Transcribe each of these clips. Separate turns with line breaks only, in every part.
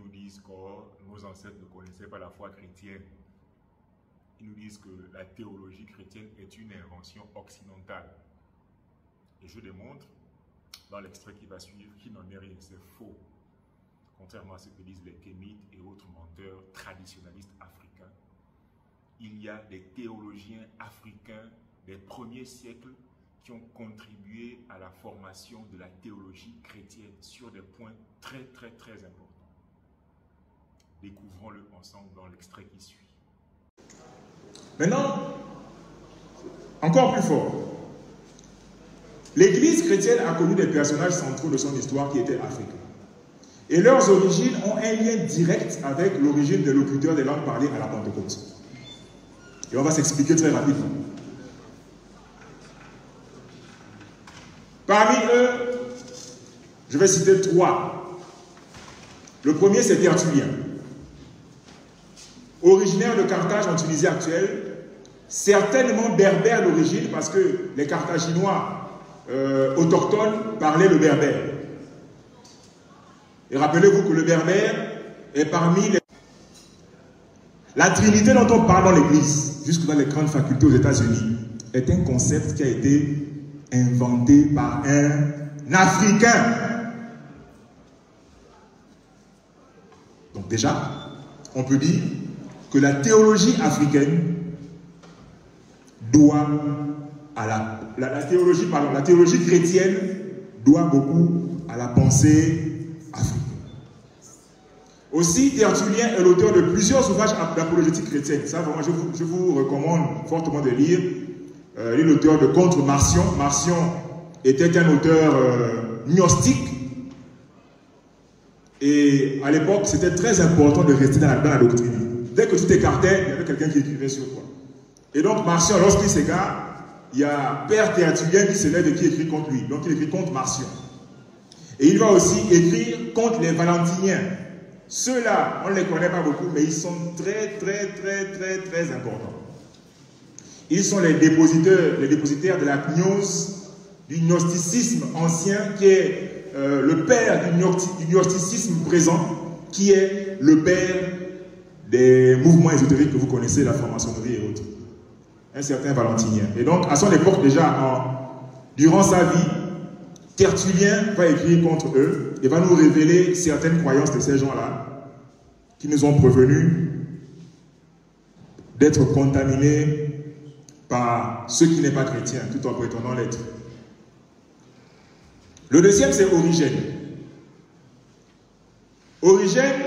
nous disent que nos ancêtres ne connaissaient pas la foi chrétienne. Ils nous disent que la théologie chrétienne est une invention occidentale. Et je démontre, dans l'extrait qui va suivre, qu'il n'en est rien, c'est faux. Contrairement à ce que disent les kémites et autres menteurs traditionnalistes africains, il y a des théologiens africains des premiers siècles qui ont contribué à la formation de la théologie chrétienne sur des points très importants. Découvrons-le ensemble dans l'extrait qui suit.
Maintenant, encore plus fort, l'Église chrétienne a connu des personnages centraux de son histoire qui étaient africains. Et leurs origines ont un lien direct avec l'origine des locuteurs des langues parlées à la Pentecôte. Et on va s'expliquer très rapidement. Parmi eux, je vais citer 3. Le premier, c'est Tertullien. Originaire de Carthage en Tunisie actuelle, certainement berbère d'origine parce que les Carthaginois autochtones parlaient le berbère. Et rappelez-vous que le berbère est parmi les... La Trinité dont on parle dans l'Église, jusque dans les grandes facultés aux États-Unis, est un concept qui a été inventé par un Africain. Donc déjà, on peut dire que la théologie africaine doit à la théologie chrétienne doit beaucoup à la pensée africaine. Aussi, Tertullien est l'auteur de plusieurs ouvrages d'apologétique chrétienne. Ça, vraiment, je vous recommande fortement de lire. Il est l'auteur de Contre Marcion. Marcion était un auteur gnostique. Et à l'époque, c'était très important de rester dans la doctrine. Dès que tu t'écartais, il y avait quelqu'un qui écrivait sur toi. Et donc, Marcion, lorsqu'il s'égare, il y a Père Tertullien qui se lève et qui écrit contre lui. Donc, il écrit contre Marcion. Et il va aussi écrire contre les Valentiniens. Ceux-là, on ne les connaît pas beaucoup, mais ils sont très importants. Ils sont les dépositaires de la gnose, du gnosticisme ancien, qui est le père du gnosticisme présent, qui est le père des mouvements ésotériques que vous connaissez, la franc-maçonnerie et autres. Un certain Valentinien. Et donc, à son époque déjà, durant sa vie, Tertullien va écrire contre eux et va nous révéler certaines croyances de ces gens-là qui nous ont prévenus d'être contaminés par ceux qui n'est pas chrétiens, tout en prétendant l'être. Le deuxième, c'est Origène. Origène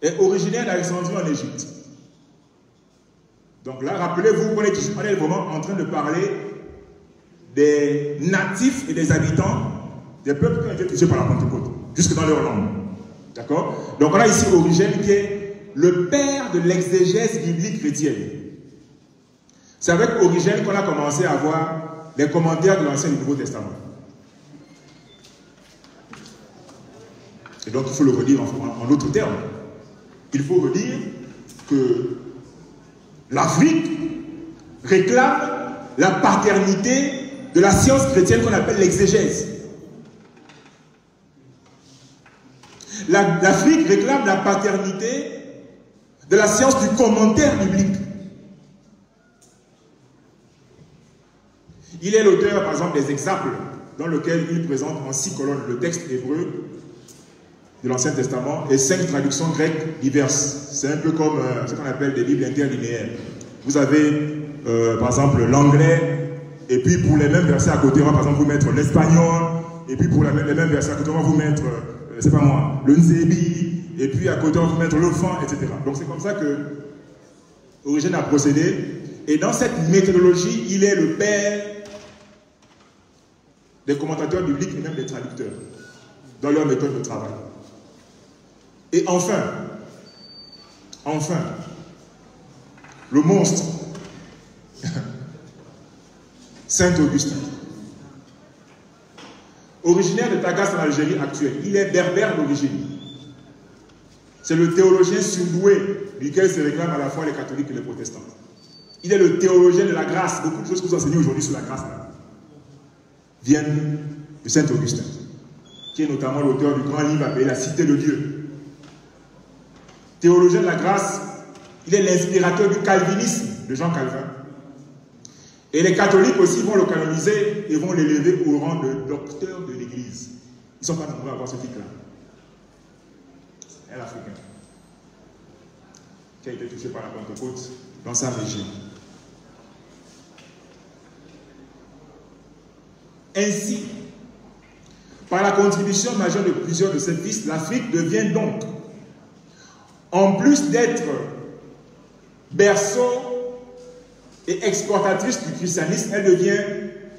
est originaire d'Alexandrie en Égypte. Donc là, rappelez-vous qu'on est vraiment en train de parler des natifs et des habitants des peuples qui ont été touchés par la Pentecôte, jusque dans leur langue. D'accord? Donc on a ici Origène qui est le père de l'exégèse biblique chrétienne. C'est avec Origène qu'on a commencé à voir les commentaires de l'Ancien et du Nouveau Testament. Et donc il faut le redire en d'autres termes. Il faut redire que l'Afrique réclame la paternité de la science chrétienne qu'on appelle l'exégèse. L'Afrique réclame la paternité de la science du commentaire biblique. Il est l'auteur, par exemple, des Exaples, dans lequel il présente en 6 colonnes le texte hébreu de l'Ancien Testament et 5 traductions grecques diverses. C'est un peu comme ce qu'on appelle des Bibles interlinéaires. Vous avez, par exemple, l'anglais, et puis pour les mêmes versets à côté, on va par exemple vous mettre l'espagnol, et puis pour les mêmes versets à côté, on va vous mettre, c'est pas moi, le nzébi, et puis à côté, on va vous mettre le fan, etc. Donc c'est comme ça que Origène a procédé. Et dans cette méthodologie, il est le père des commentateurs bibliques et même des traducteurs, dans leur méthode de travail. Et enfin, le monstre, Saint Augustin. Originaire de Tagas en Algérie actuelle, il est berbère d'origine. C'est le théologien surdoué duquel se réclament à la fois les catholiques et les protestants. Il est le théologien de la grâce. Beaucoup de choses que vous enseignez aujourd'hui sur la grâce là, viennent de Saint Augustin, qui est notamment l'auteur du grand livre appelé La Cité de Dieu. théologien de la grâce, il est l'inspirateur du calvinisme de Jean Calvin. Et les catholiques aussi vont le canoniser et vont l'élever au rang de docteur de l'Église. Ils ne sont pas nombreux à voir ce type-là. Un Africain qui a été touché par la Pentecôte dans sa région. Ainsi, par la contribution majeure de plusieurs de ces fils, l'Afrique devient donc, en plus d'être berceau et exportatrice du christianisme, elle devient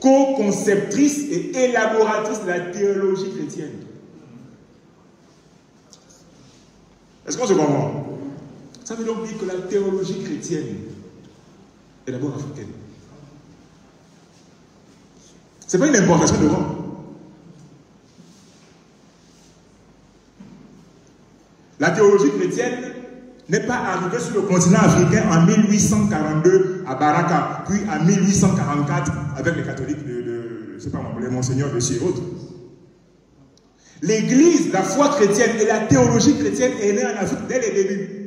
co-conceptrice et élaboratrice de la théologie chrétienne. Est-ce qu'on se comprend? Ça veut donc dire que la théologie chrétienne est d'abord africaine. Ce n'est pas une importation de Rome. La théologie chrétienne n'est pas arrivée sur le continent africain en 1842 à Baraka, puis en 1844 avec les catholiques je ne sais pas moi, les monseigneurs de chez autres. L'Église, la foi chrétienne et la théologie chrétienne est née en Afrique dès les débuts.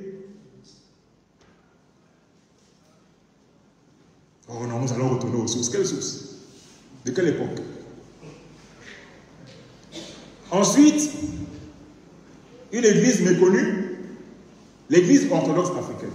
Oh non, nous allons retourner aux sources. Quelles sources? De quelle époque? Ensuite, une église méconnue, l'église orthodoxe africaine.